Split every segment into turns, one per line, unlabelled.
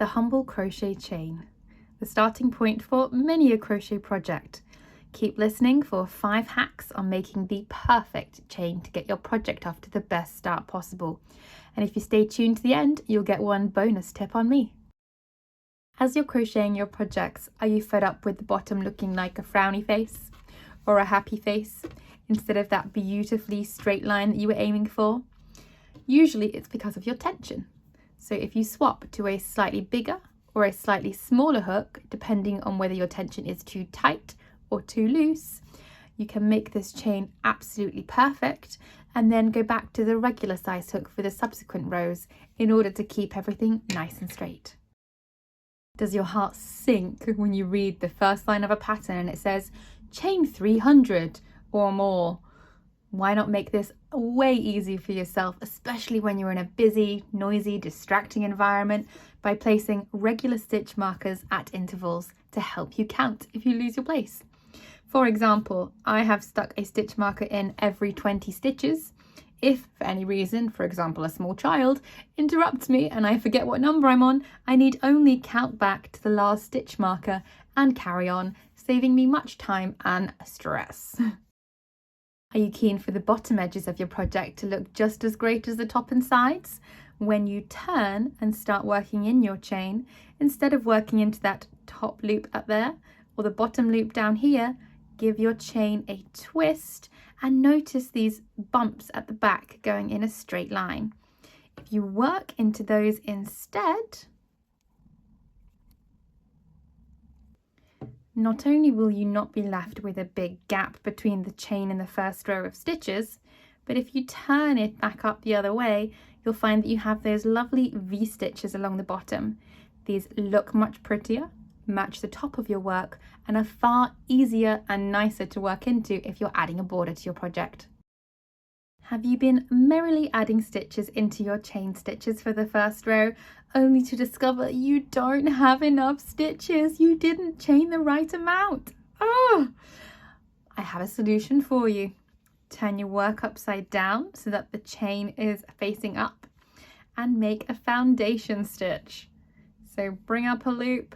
the humble crochet chain, the starting point for many a crochet project. Keep listening for 5 hacks on making the perfect chain to get your project off to the best start possible. And if you stay tuned to the end, you'll get one bonus tip on me. As you're crocheting your projects, are you fed up with the bottom looking like a frowny face or a happy face instead of that beautifully straight line that you were aiming for? Usually it's because of your tension. So if you swap to a slightly bigger or a slightly smaller hook, depending on whether your tension is too tight or too loose, you can make this chain absolutely perfect and then go back to the regular size hook for the subsequent rows in order to keep everything nice and straight. Does your heart sink when you read the first line of a pattern and it says chain 300 or more? Why not make this way easier for yourself, especially when you're in a busy, noisy, distracting environment, by placing regular stitch markers at intervals to help you count if you lose your place. For example, I have stuck a stitch marker in every 20 stitches. If for any reason, for example a small child, interrupts me and I forget what number I'm on, I need only count back to the last stitch marker and carry on, saving me much time and stress. Are you keen for the bottom edges of your project to look just as great as the top and sides? When you turn and start working in your chain, instead of working into that top loop up there or the bottom loop down here, give your chain a twist and notice these bumps at the back going in a straight line. If you work into those instead, not only will you not be left with a big gap between the chain and the first row of stitches, but if you turn it back up the other way, you'll find that you have those lovely V-stitches along the bottom. These look much prettier, match the top of your work, and are far easier and nicer to work into if you're adding a border to your project. Have you been merrily adding stitches into your chain stitches for the first row, only to discover you don't have enough stitches? You didn't chain the right amount. Oh, I have a solution for you. Turn your work upside down so that the chain is facing up and make a foundation stitch. So bring up a loop,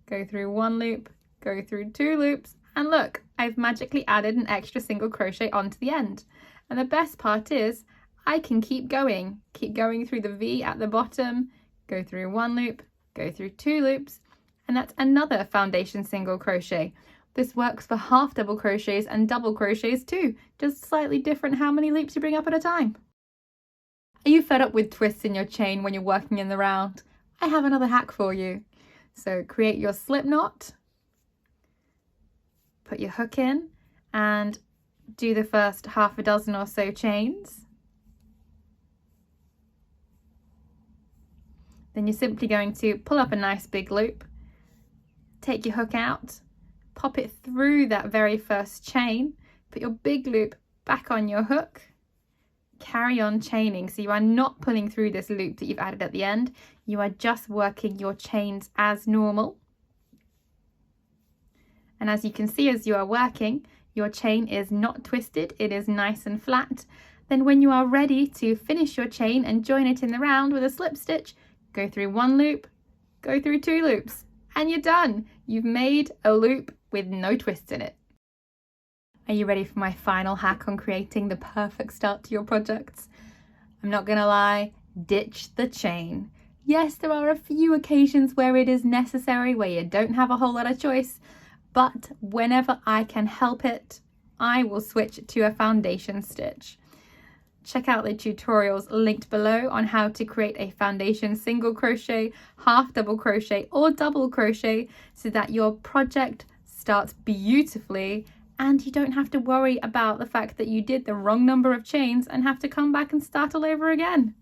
go through 1 loop, go through 2 loops, and look, I've magically added an extra single crochet onto the end. And the best part is I can keep going through the V at the bottom, go through 1 loop, go through 2 loops, and that's another foundation single crochet. This works for half double crochets and double crochets too, just slightly different how many loops you bring up at a time. Are you fed up with twists in your chain when you're working in the round? I have another hack for you. So create your slip knot, put your hook in and do the first half a dozen or so chains. Then you're simply going to pull up a nice big loop, take your hook out, pop it through that very first chain, put your big loop back on your hook, carry on chaining. So you are not pulling through this loop that you've added at the end, you are just working your chains as normal. And as you can see, as you are working, your chain is not twisted, it is nice and flat. Then when you are ready to finish your chain and join it in the round with a slip stitch, go through 1 loop, go through 2 loops, and you're done. You've made a loop with no twists in it. Are you ready for my final hack on creating the perfect start to your projects? I'm not gonna lie, ditch the chain. Yes, there are a few occasions where it is necessary, where you don't have a whole lot of choice, but whenever I can help it, I will switch to a foundation stitch. Check out the tutorials linked below on how to create a foundation single crochet, half double crochet or double crochet so that your project starts beautifully and you don't have to worry about the fact that you did the wrong number of chains and have to come back and start all over again.